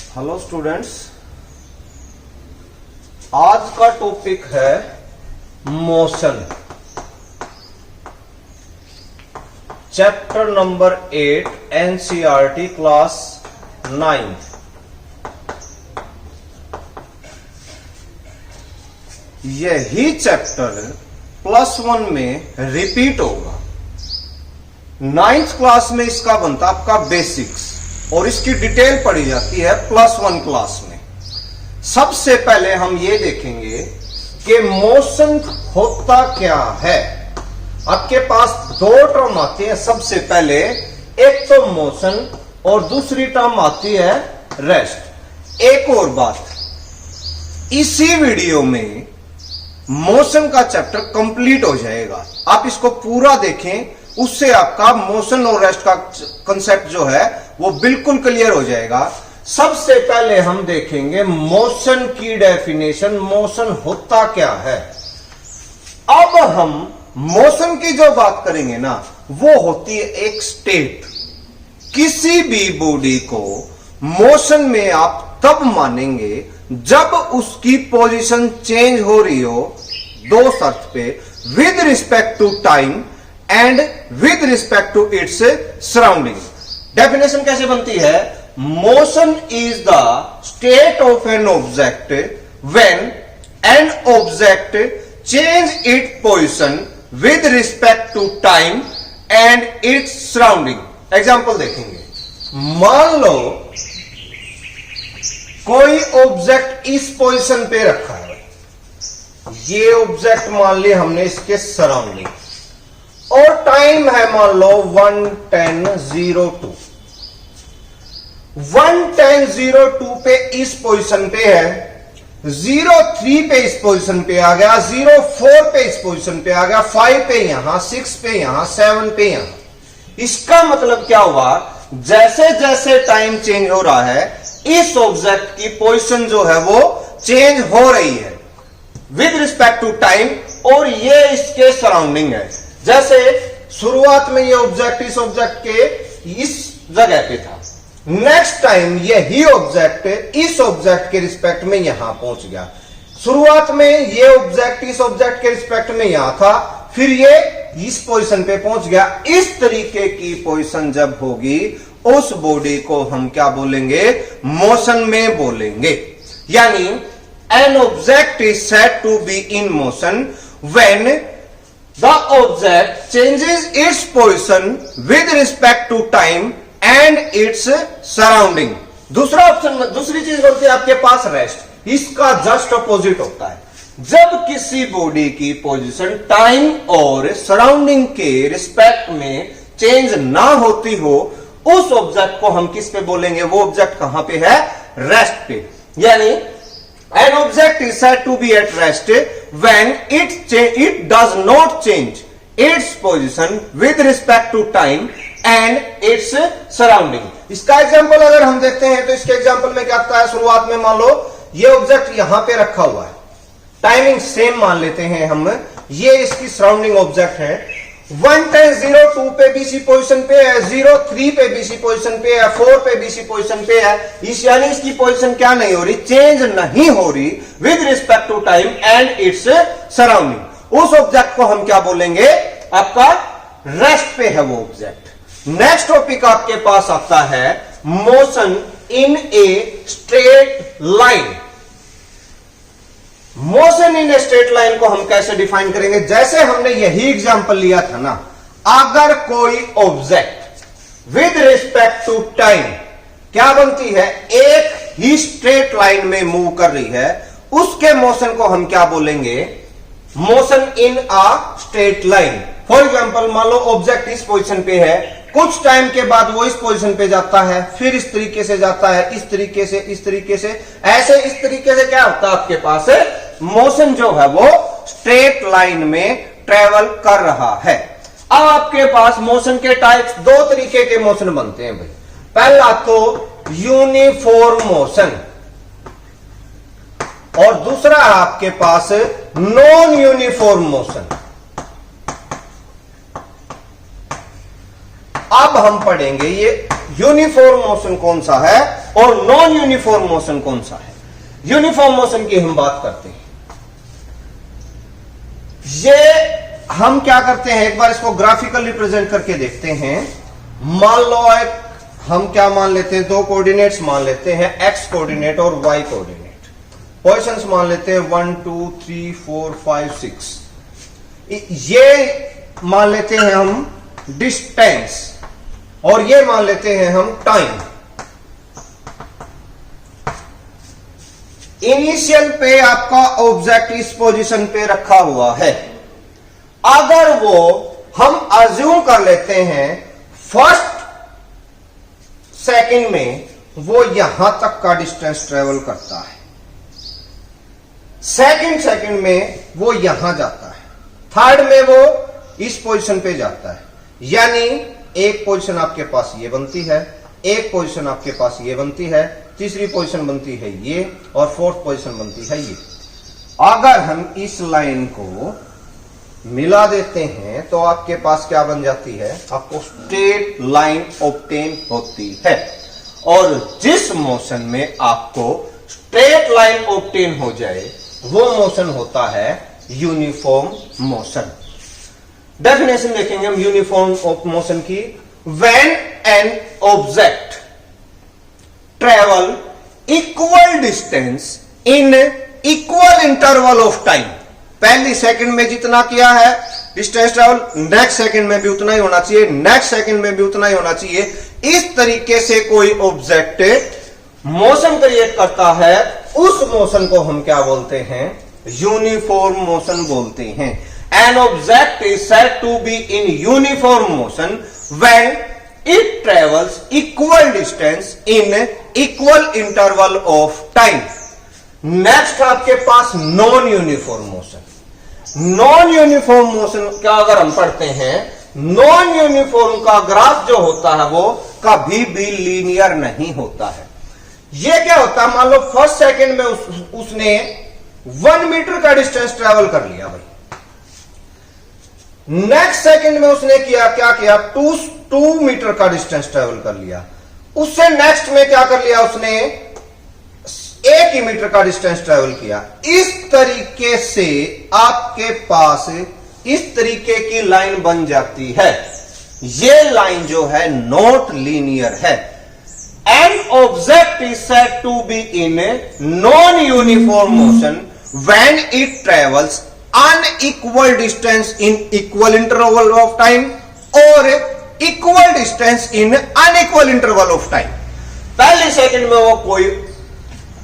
Hello students, आज का topic है motion. Chapter number 8 NCERT class 9। यही चैप्टर +1 में रिपीट होगा। 9th क्लास में इसका बनता आपका बेसिक्स और इसकी डिटेल पढ़ी जाती है +1 क्लास में। सबसे पहले हम ये देखेंगे कि मोशन होता क्या है। आपके पास दो टर्म आती है। सबसे पहले एक तो मोशन और दूसरी टर्म आती है रेस्ट। एक और बात, इसी वीडियो में मोशन का चैप्टर कंप्लीट हो जाएगा। आप इसको पूरा देखें, उससे आपका मोशन और रेस्ट का कंसेप्ट जो है वो बिल्कुल क्लियर हो जाएगा। सबसे पहले हम देखेंगे मोशन की डेफिनेशन, मोशन होता क्या है। अब हम मोशन की जो बात करेंगे ना, वो होती है एक स्टेट। किसी भी बॉडी को मोशन में आप तब मानेंगे जब उसकी पोजीशन चेंज हो रही हो दो शर्त पे, with respect to time and with respect to its surrounding. Definition कैसे बनती है? Motion is the state of an object when an object change its position with respect to time and its surrounding. Example देखेंगे। मान लो कोई object इस position पे रखा है। ये ऑब्जेक्ट मान लिया हमने इसके सराउंडिंग, और टाइम है मान लो 1:10:02। 1:10:02 पे इस पोजीशन पे है, 03 पे इस पोजीशन पे आ गया, 04 पे इस पोजीशन पे आ गया, 5 पे यहां, 6 पे यहां, 7 पे यहां। इसका मतलब क्या हुआ? जैसे जैसे टाइम चेंज हो रहा है, इस ऑब्जेक्ट की पोजीशन जो है वो चेंज हो रही है विद रिस्पेक्ट टू टाइम, और ये इसके सराउंडिंग है। जैसे शुरुआत में ये ऑब्जेक्ट इस ऑब्जेक्ट के इस जगह पे था, नेक्स्ट टाइम यही ऑब्जेक्ट इस ऑब्जेक्ट के रिस्पेक्ट में यहां पहुंच गया। शुरुआत में ये ऑब्जेक्ट इस ऑब्जेक्ट के रिस्पेक्ट में यहां था, फिर ये इस पोजीशन पे पहुंच गया। इस तरीके की पोजीशन जब होगी, उस बॉडी को हम क्या बोलेंगे? मोशन में बोलेंगे। यानी an object is said to be in motion when the object changes its position with respect to time and its surrounding। दूसरा ऑप्शन, दूसरी चीज होती है आपके पास रेस्ट। इसका जस्ट अपोजिट होता है। जब किसी बॉडी की पोजीशन टाइम और सराउंडिंग के रिस्पेक्ट में चेंज ना होती हो, उस ऑब्जेक्ट को हम किस पे बोलेंगे? वो ऑब्जेक्ट कहां पे है? रेस्ट पे। यानी an object is said to be at rest when it does not change its position with respect to time and its surrounding। इसका एग्जांपल अगर हम देखते हैं तो इसके एग्जांपल में क्या आता है? शुरुआत में मान लो ये ऑब्जेक्ट यहां पे रखा हुआ है, टाइमिंग सेम मान लेते हैं हम, ये इसकी सराउंडिंग ऑब्जेक्ट है। 1:10:02 पे बीसी पोजीशन पे है, 03 पे बीसी पोजीशन पे है, 4 पे बीसी पोजीशन पे है। इस यानी इसकी पोजीशन क्या नहीं हो रही? चेंज नहीं हो रही with respect to time and its surrounding. उस ऑब्जेक्ट को हम क्या बोलेंगे? आपका रेस्ट पे है वो ऑब्जेक्ट। नेक्स्ट टॉपिक आपके पास आता है motion in a straight line. Motion in a straight line को हम कैसे डिफाइन करेंगे? जैसे हमने यही एग्जांपल लिया था ना, अगर कोई object with respect to time क्या बनती है? एक ही स्ट्रेट लाइन में मूव कर रही है, उसके मोशन को हम क्या बोलेंगे? Motion in a straight line. For example मान लो ऑब्जेक्ट इस पोजीशन पे है, कुछ टाइम के बाद वो इस पोजीशन पे जाता है, फिर इस तरीके से जाता है, इस तरीके से, इस तरीके से, ऐसे इस तरीके से क्या होता है? आपके पास मोशन जो है वो स्ट्रेट लाइन में ट्रेवल कर रहा है। अब आपके पास मोशन के टाइप्स, दो तरीके के मोशन बनते हैं भाई। पहला तो यूनिफॉर्म मोशन, और दूसरा है आपके पास नॉन यूनिफॉर्म मोशन। अब हम पढ़ेंगे ये यूनिफॉर्म मोशन कौन सा है और नॉन यूनिफॉर्म मोशन कौन सा है। यूनिफॉर्म मोशन की हम बात करते हैं। ये हम क्या करते हैं, एक बार इसको ग्राफिकल रिप्रेजेंट करके देखते हैं। मान लो एक हम क्या मान लेते हैं, दो कोऑर्डिनेट्स मान लेते हैं, एक्स कोऑर्डिनेट और वाई कोऑर्डिनेट। पोजीशंस मान लेते हैं 1 2 3 4 5 6। ये मान लेते हैं हम डिस्टेंस और ये मान लेते हैं हम टाइम। इनिशियल पे आपका ऑब्जेक्ट इस पोजीशन पे रखा हुआ है। अगर वो हम अज्यूम कर लेते हैं फर्स्ट सेकंड में वो यहां तक का डिस्टेंस ट्रेवल करता है, सेकंड में वो यहां जाता है, थर्ड में वो इस पोजीशन पे जाता है। यानी एक पोजीशन आपके पास ये बनती है, एक पोजीशन आपके पास ये बनती है, तीसरी पोजीशन बनती है ये और फोर्थ पोजीशन बनती है ये। अगर हम इस लाइन को मिला देते हैं तो आपके पास क्या बन जाती है, आपको स्ट्रेट लाइन ऑब्टेन होती है। और जिस मोशन में आपको स्ट्रेट लाइन ऑब्टेन हो जाए वो मोशन होता है यूनिफॉर्म मोशन। डेफिनेशन देखेंगे हम यूनिफॉर्म मोशन की। When an object travel equal distance in equal interval of time, पहली सेकंड में जितना किया है डिस्टेंस ट्रेवल, नेक्स्ट सेकंड में भी उतना ही होना चाहिए, नेक्स्ट सेकंड में भी उतना ही होना चाहिए। इस तरीके से कोई ऑब्जेक्ट मोशन क्रिएट करता है, उस मोशन को हम क्या बोलते हैं, यूनिफॉर्म मोशन बोलते हैं। An object is said to be in uniform motion when it travels equal distance in equal interval of time. Next आपके पास non uniform motion. Non uniform motion का अगर हम पढ़ते हैं, नॉन यूनिफॉर्म का ग्राफ जो होता है वो कभी भी लीनियर नहीं होता है। ये क्या होता है, मान लो फर्स्ट सेकंड में उसने 1 मीटर का डिस्टेंस ट्रेवल कर लिया भाई, नेक्स्ट सेकंड में उसने क्या किया 2 मीटर का डिस्टेंस ट्रेवल कर लिया, उससे नेक्स्ट में क्या कर लिया उसने 1 ही मीटर का डिस्टेंस ट्रेवल किया। इस तरीके से आपके पास इस तरीके की लाइन बन जाती है। ये लाइन जो है नॉट लीनियर है। An object is said to be in non uniform motion when it travels unequal distance in equal interval of time or equal distance in unequal interval of time। पहले second में वो कोई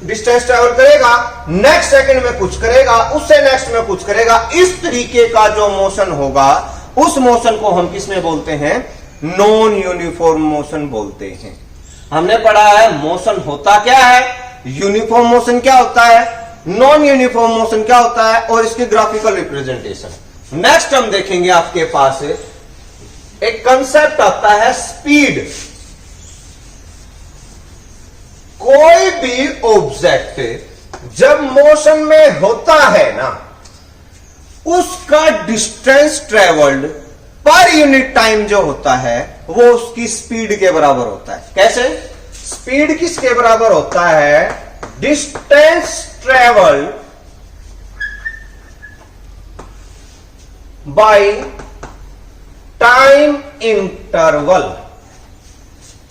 distance travel करेगा, next second में कुछ करेगा, उससे next में कुछ करेगा। इस तरीके का जो मोशन होगा उस मोशन को हम किसमें बोलते हैं, नॉन यूनिफॉर्म मोशन बोलते हैं। हमने पढ़ा है मोशन होता क्या है, यूनिफॉर्म मोशन क्या होता है, नॉन यूनिफॉर्म मोशन क्या होता है और इसकी ग्राफिकल रिप्रेजेंटेशन। नेक्स्ट हम देखेंगे आपके पास एक कंसेप्ट आता है स्पीड। कोई भी ऑब्जेक्ट जब मोशन में होता है ना, उसका distance travelled per unit time जो होता है वो उसकी स्पीड के बराबर होता है। कैसे, स्पीड किसके बराबर होता है, distance travelled by time interval.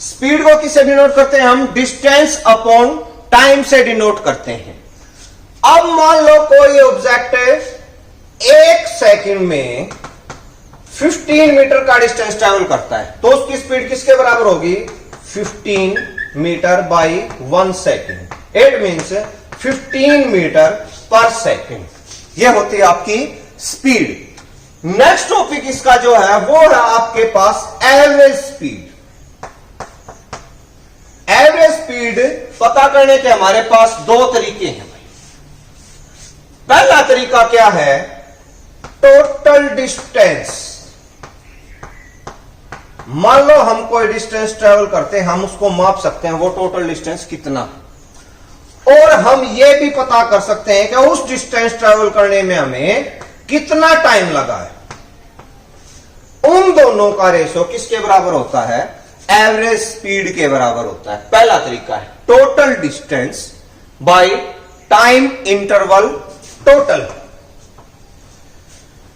Speed को किससे डिनोट करते हैं हम, डिस्टेंस अपॉन टाइम से डिनोट करते हैं। अब मान लो कोई ऑब्जेक्ट 1 सेकंड में 15 मीटर का डिस्टेंस ट्रेवल करता है, तो उसकी स्पीड किसके बराबर होगी, 15 metre by 1 second. It means 15 metre per second. यह होती है आपकी स्पीड। नेक्स्ट टॉपिक इसका जो है वो है आपके पास एवरेज स्पीड। एवरेज स्पीड पता करने के हमारे पास 2 तरीके हैं भाई। पहला तरीका क्या है, टोटल डिस्टेंस। मान लो हम कोई डिस्टेंस ट्रेवल करते हैं, हम उसको माप सकते हैं वो टोटल डिस्टेंस कितना, और हम ये भी पता कर सकते हैं कि उस डिस्टेंस ट्रेवल करने में हमें कितना टाइम लगा है। उन दोनों का रेशो किसके बराबर होता है, एवरेज स्पीड के बराबर होता है। पहला तरीका है total distance by time interval total.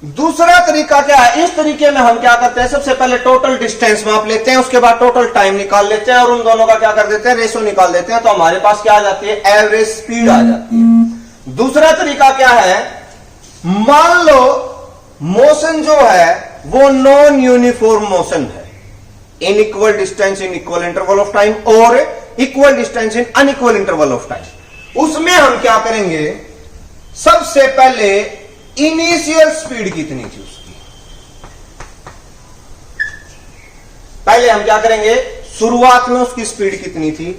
दूसरा तरीका क्या है, इस तरीके में हम क्या करते हैं, सबसे पहले टोटल डिस्टेंस माप लेते हैं, उसके बाद टोटल टाइम निकाल लेते हैं और उन दोनों का क्या कर देते हैं, रेशो निकाल देते हैं, तो हमारे पास क्या आ जाती है, एवरेज स्पीड आ जाती है। दूसरा तरीका क्या है, मान लो मोशन जो है वो नॉन यूनिफॉर्म मोशन है, in equal distance in equal interval of time और equal distance in unequal interval of time. उसमें हम क्या करेंगे, सबसे पहले इनिशियल स्पीड कितनी थी उसकी, पहले हम क्या करेंगे, शुरुआत में उसकी स्पीड कितनी थी,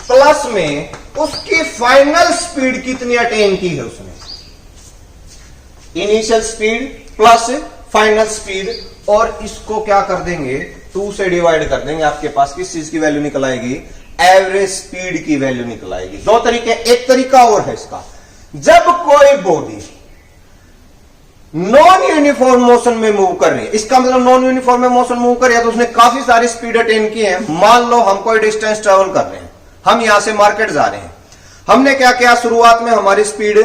प्लस में उसकी फाइनल स्पीड कितनी अटेन की है उसने। Initial speed plus final speed, और इसको क्या कर देंगे, 2 से डिवाइड कर देंगे, आपके पास किस चीज की वैल्यू निकल आएगी, एवरेज स्पीड की वैल्यू निकल आएगी। दो तरीके, एक तरीका और है इसका, जब कोई बॉडी नॉन यूनिफॉर्म मोशन में मूव कर रही है, इसका मतलब नॉन यूनिफॉर्म में मोशन मूव कर रही है तो उसने काफी सारी स्पीड अटेन की है। मान लो हम कोई डिस्टेंस ट्रेवल कर रहे हैं, हम यहां से मार्केट जा रहे हैं, हमने क्या किया, शुरुआत में हमारी स्पीड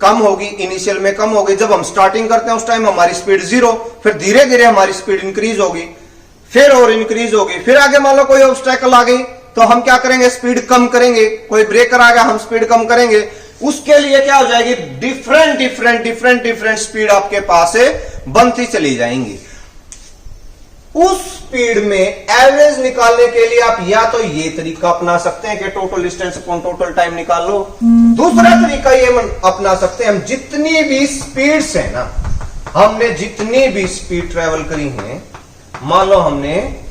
कम होगी, इनिशियल में कम होगी, जब हम स्टार्टिंग करते हैं उस टाइम हमारी स्पीड 0, फिर धीरे धीरे हमारी स्पीड इंक्रीज होगी, फिर और इंक्रीज होगी, फिर आगे मान लो कोई ऑब्स्टेकल आ गई तो हम क्या करेंगे, स्पीड कम करेंगे, कोई ब्रेकर आ गया हम स्पीड कम करेंगे, उसके लिए क्या हो जाएगी, डिफरेंट स्पीड आपके पास बनती चली जाएंगी। उस स्पीड में एवरेज निकालने के लिए आप या तो ये तरीका अपना सकते हैं कि total distance upon total time निकाल लो, दूसरा तरीका ये अपना सकते हैं, हम जितनी भी स्पीड्स है ना, हमने जितनी भी स्पीड ट्रेवल करी है, मान लो हमने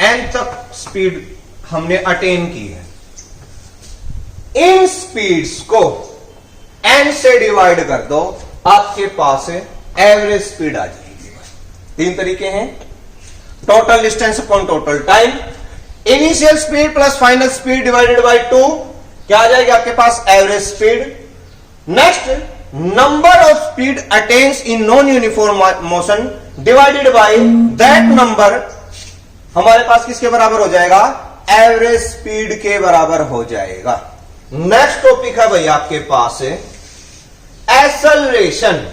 n तक स्पीड हमने अटेन की है, इन स्पीड्स को n से डिवाइड कर दो, आपके पास एवरेज स्पीड आ जाएगी। 3 तरीके हैं, total distance upon total time, initial speed plus final speed divided by 2, क्या आ जाएगी आपके पास, average speed. Next, number of speed attains in non uniform motion divided by that number, हमारे पास किसके बराबर हो जाएगा, एवरेज स्पीड के बराबर हो जाएगा। नेक्स्ट टॉपिक है भाई आपके पास एक्सेलरेशन।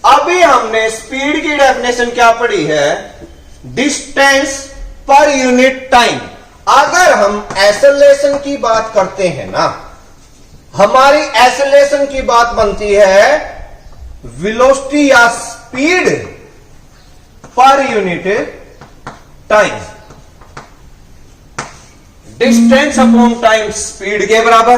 अभी हमने स्पीड की डेफिनेशन क्या पढ़ी है, डिस्टेंस पर यूनिट टाइम। अगर हम एक्सेलरेशन की बात करते हैं ना, हमारी एक्सेलरेशन की बात बनती है वेलोसिटी या speed per unit time. Distance upon time speed के बराबर,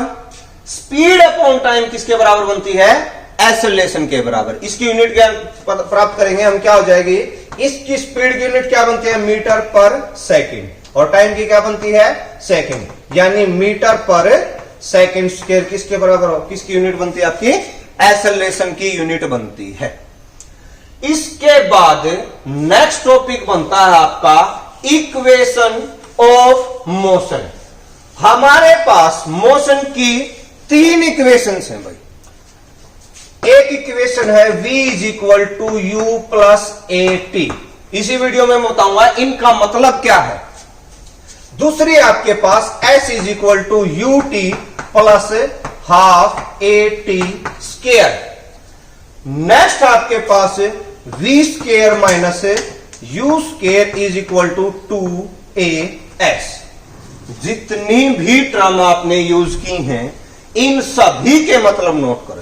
स्पीड अपॉन टाइम किसके बराबर बनती है, एक्सेलरेशन के बराबर। इसकी यूनिट क्या प्राप्त करेंगे हम, क्या हो जाएगी, इसकी स्पीड की यूनिट क्या बनती है, मीटर पर सेकंड, और टाइम की क्या बनती है, सेकंड, यानी मीटर पर सेकंड स्क्वायर किसके बराबर हो, किसकी यूनिट बनती है आपकी, एक्सेलरेशन की यूनिट बनती है। इसके बाद नेक्स्ट टॉपिक बनता है आपका इक्वेशन ऑफ मोशन। हमारे पास मोशन की 3 इक्वेशंस हैं भाई। एक इक्वेशन है v is equal to u plus a t, इसी वीडियो में बताऊंगा इनका मतलब क्या है। दूसरी आपके पास s is equal to u t plus half a t square. Next आपके पास v square minus u square is equal to 2as। जितनी भी टर्म आपने यूज की हैं, इन सभी के मतलब नोट करो।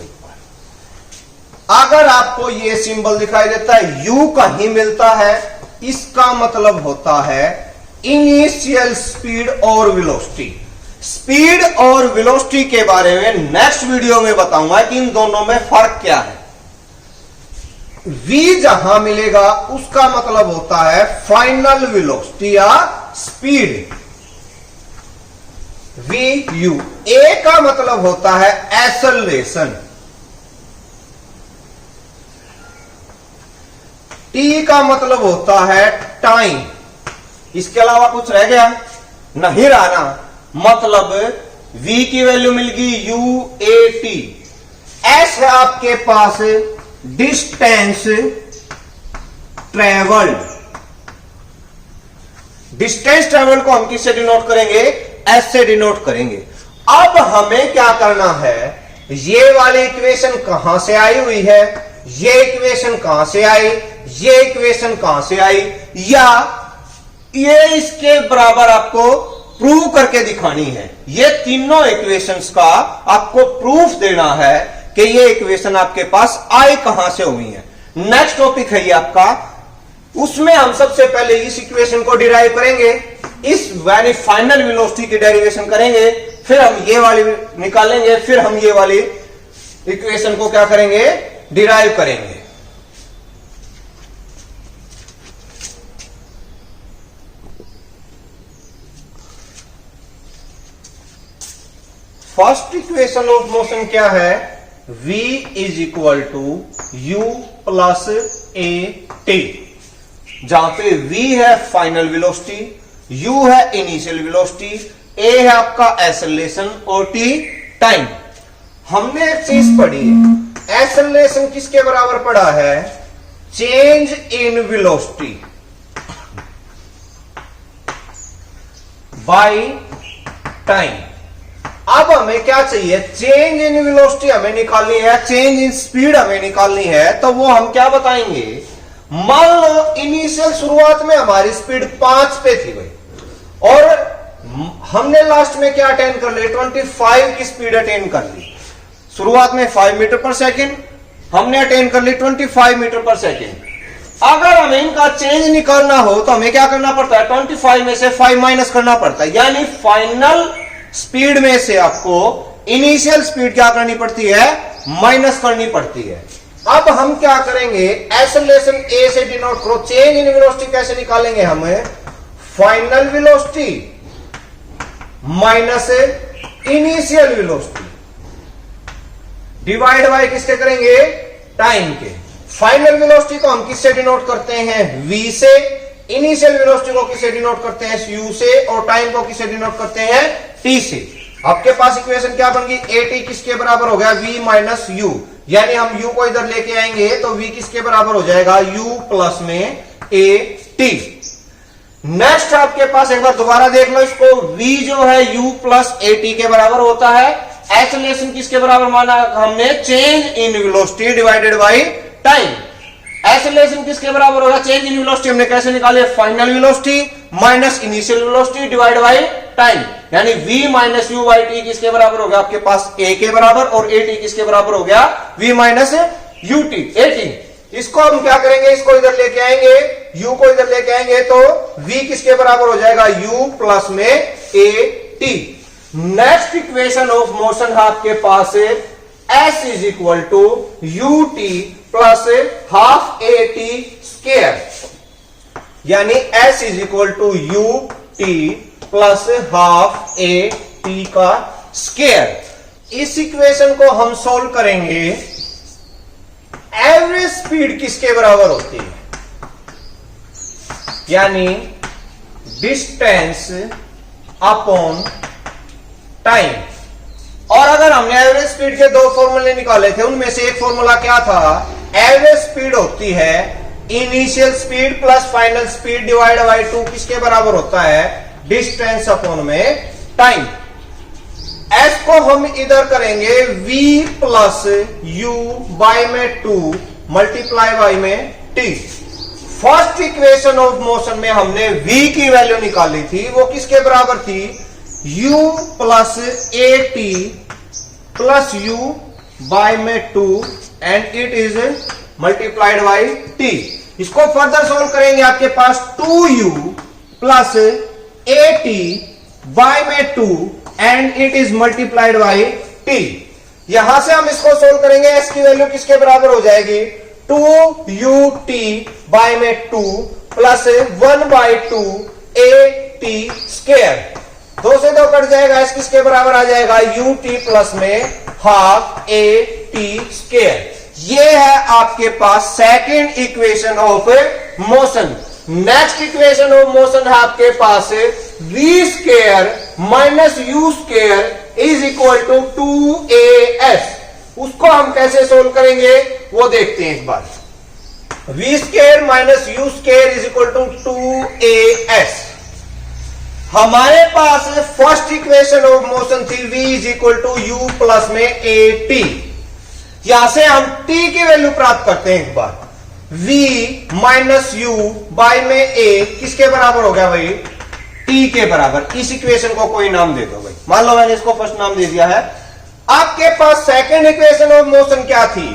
अगर आपको ये सिंबल दिखाई देता है, u कहीं मिलता है, इसका मतलब होता है इनिशियल स्पीड और वेलोसिटी। स्पीड और वेलोसिटी के बारे में नेक्स्ट वीडियो में बताऊंगा कि इन दोनों में फर्क क्या है। v जहां मिलेगा उसका मतलब होता है फाइनल वेलोसिटी या स्पीड, vu। a का मतलब होता है एक्सेलरेशन, t का मतलब होता है टाइम। इसके अलावा कुछ रह गया, नहीं रहा ना, मतलब v की वैल्यू मिल गई uat। s है आपके पास डिस्टेंस ट्रेवल्ड, डिस्टेंस ट्रेवल को हम किससे डिनोट करेंगे? एस से डिनोट करेंगे। अब हमें क्या करना है, ये वाली इक्वेशन कहां से आई हुई है, ये इक्वेशन कहां से आई, ये इक्वेशन कहां से आई, या ये इसके बराबर आपको प्रूव करके दिखानी है। ये तीनों इक्वेशंस का आपको प्रूफ देना है कि ये इक्वेशन आपके पास आई कहां से हुई है। नेक्स्ट टॉपिक है ये आपका, उसमें हम सबसे पहले इस इक्वेशन को डिराइव करेंगे, इस यानी फाइनल वेलोसिटी की डेरिवेशन करेंगे, फिर हम ये वाली निकालेंगे, फिर हम ये वाली इक्वेशन को क्या करेंगे, डिराइव करेंगे। फर्स्ट इक्वेशन ऑफ मोशन क्या है, v is equal to u plus a t, जहां पे v है फाइनल वेलोसिटी, u है इनिशियल वेलोसिटी, a है आपका एक्सेलरेशन और t टाइम। हमने एक चीज पढ़ी है, एक्सेलरेशन किसके बराबर पढ़ा है, change in velocity by time. अब हमें क्या चाहिए, चेंज इन वेलोसिटी हमें निकालनी है, चेंज इन स्पीड हमें निकालनी है। तो वो हम क्या बताएंगे, मान लो इनिशियल शुरुआत में हमारी स्पीड 5 पे थी भाई, और हमने लास्ट में क्या अटेन कर ली, 25 की स्पीड अटेन कर ली। शुरुआत में 5 मीटर पर सेकेंड, हमने अटेन कर ली 25 मीटर पर सेकेंड। अगर हमें इनका चेंज निकालना हो तो हमें क्या करना पड़ता है, 25 में से 5 माइनस करना पड़ता है, यानी फाइनल स्पीड में से आपको इनिशियल स्पीड क्या करनी पड़ती है, माइनस करनी पड़ती है। अब हम क्या करेंगे, एक्सेलरेशन ए से डिनोट करो, चेंज इन वेलोसिटी कैसे निकालेंगे, हमें final velocity minus initial velocity divide by किसके करेंगे, टाइम के। फाइनल वेलोसिटी को हम किससे डिनोट करते हैं, v से, इनिशियल वेलोसिटी को किससे डिनोट करते हैं, u से, और टाइम को किससे डिनोट करते हैं, t से। आपके पास इक्वेशन क्या बन गई, at किसके बराबर हो गया, v माइनस u, यानी हम u को इधर लेके आएंगे तो v किसके बराबर हो जाएगा, u प्लस में at। नेक्स्ट आपके पास एक बार दोबारा देख लो इसको, v जो है u प्लस at के बराबर होता है। एक्सेलरेशन किसके बराबर माना हमने, change in velocity divided by time. Acceleration किसके बराबर होगा, चेंज इन वेलोसिटी हमने कैसे निकाले, final velocity minus initial velocity divide by time, यानी v minus you by T किसके बराबर हो गया, आपके पास a के बराबर, और at किसके बराबर हो गया, v minus U T, at। इसको हम क्या करेंगे, इसको इधर लेके आएंगे, u को इधर लेके आएंगे तो v किसके बराबर हो जाएगा, u प्लस में at। Next equation of motion है आपके पास s is equal to u t plus half a t square, यानी s is equal to u t plus half a t का स्क्वायर। इस इक्वेशन को हम सॉल्व करेंगे, एवरेज स्पीड किसके बराबर होती है, यानी डिस्टेंस अपॉन टाइम। और अगर हमने एवरेज स्पीड के 2 फॉर्मूले निकाले थे, उनमें से एक फॉर्मूला क्या था, एवरेज स्पीड होती है initial speed plus final speed divide by 2 किसके बराबर होता है, डिस्टेंस अपॉन में टाइम। एस को हम इधर करेंगे v प्लस u बाय में 2 मल्टीप्लाई बाय में t। First equation of motion में हमने v की वैल्यू निकाली थी, वो किसके बराबर थी, u plus a t plus u by में 2 and it is multiplied by t। इसको फर्दर सॉल्व करेंगे, आपके पास 2u plus a t by में 2 and it is multiplied by t। यहां से हम इसको सोल्व करेंगे, s की वैल्यू किसके बराबर हो जाएगी, 2ut बाय में 2 प्लस 1 बाय 2 at स्क्वायर। 2 से 2 कट जाएगा, s किसके बराबर आ जाएगा, ut प्लस में हाफ at स्क्वायर। ये है आपके पास second equation of motion. Next equation of motion है आपके पास v square minus u square is equal to 2as। उसको हम कैसे सोल्व करेंगे वो देखते हैं एक बार। v square minus u square is equal to 2as। हमारे पास फर्स्ट इक्वेशन ऑफ मोशन थी v is equal to u plus में ए टी। यहां से हम t की वैल्यू प्राप्त करते हैं एक बार। v माइनस यू बाई में a किसके बराबर हो गया भाई? t के बराबर। इस इक्वेशन को कोई नाम दे दो भाई। मान लो मैंने इसको फर्स्ट नाम दे दिया है। आपके पास सेकेंड इक्वेशन ऑफ मोशन क्या थी?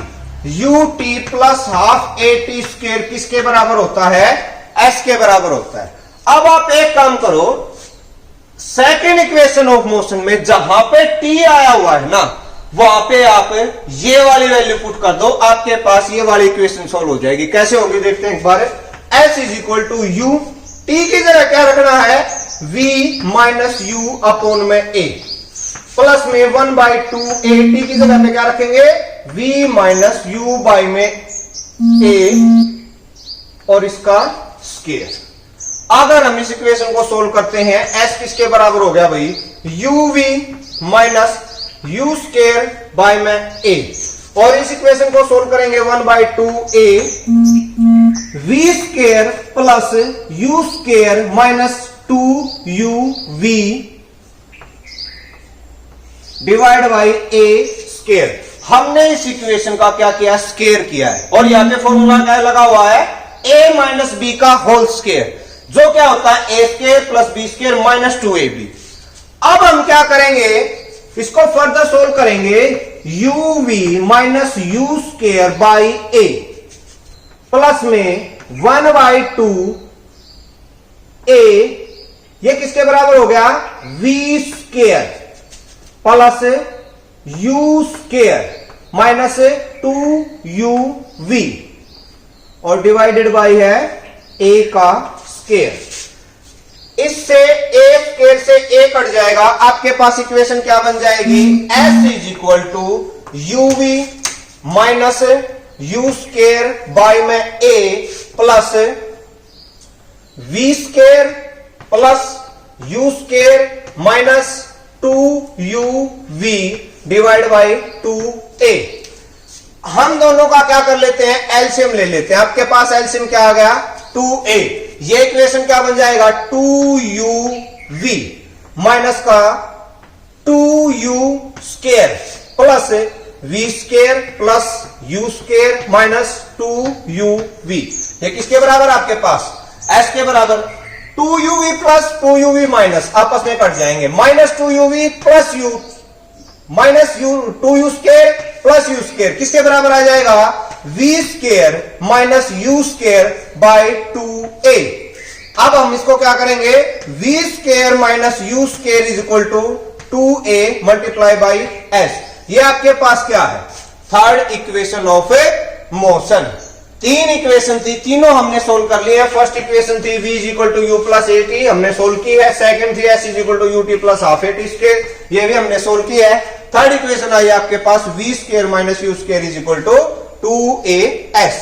You t plus half a T square किसके बराबर होता है? s के बराबर होता है। अब आप एक काम करो, सेकेंड इक्वेशन ऑफ मोशन में जहां पे t आया हुआ है ना, वहां पे आप ये वाली वैल्यू पुट कर दो, आपके पास ये वाली इक्वेशन सॉल्व हो जाएगी। कैसे होगी देखते हैं एक बार। s is equal to u, t की जगह क्या रखना है? v माइनस यू अपॉन में a प्लस में 1/2 a। t की जगह पे क्या रखेंगे? v माइनस यू बाई में a और इसका स्क्वायर। अगर हम इस इक्वेशन को सोल्व करते हैं, s किसके बराबर हो गया भाई? uv minus u square by में a। और इस इक्वेशन को सोल्व करेंगे 1/2 a v square plus u square minus 2uv divide by a square. हमने इस इक्वेशन का क्या किया? स्क्वायर किया है। और यहां पे फॉर्मूला क्या लगा हुआ है? a माइनस बी का होल स्क्वायर, जो क्या होता है? a square plus b square minus 2ab। अब हम क्या करेंगे? इसको फर्दर सोल्व करेंगे। uv minus u square by a plus में 1/2 a, ये किसके बराबर हो गया? v square plus u square minus 2uv और डिवाइडेड बाई है a का स्क्वायर। इससे a स्क्वायर से a कट जाएगा। आपके पास इक्वेशन क्या बन जाएगी? s is equal to uv minus u square by में a plus v square plus u square minus 2uv divide by 2a। हम दोनों का क्या कर लेते हैं? एलसीएम ले लेते हैं। आपके पास एलसीएम क्या आ गया? 2a। ये इक्वेशन क्या बन जाएगा? 2uv माइनस का 2u square plus v square plus u square minus 2uv। ये किसके बराबर? आपके पास s के बराबर। 2uv प्लस 2uv माइनस आपस में कट जाएंगे। Minus 2uv plus u minus u 2u square plus u square किसके बराबर आ जाएगा? v square minus u square by 2a। अब हम इसको क्या करेंगे? v square minus u square is equal to 2a multiply by s। ये आपके पास क्या है? Third equation of motion. तीन इक्वेशन थी, तीनों हमने सोल्व कर ली है। फर्स्ट इक्वेशन थी v is equal to u plus a t, हमने सोल्व की है। सेकंड थी s is equal to u t plus half a t square, ये भी हमने सोल्व की है। थर्ड इक्वेशन आई आपके पास v square minus u square is equal to 2as।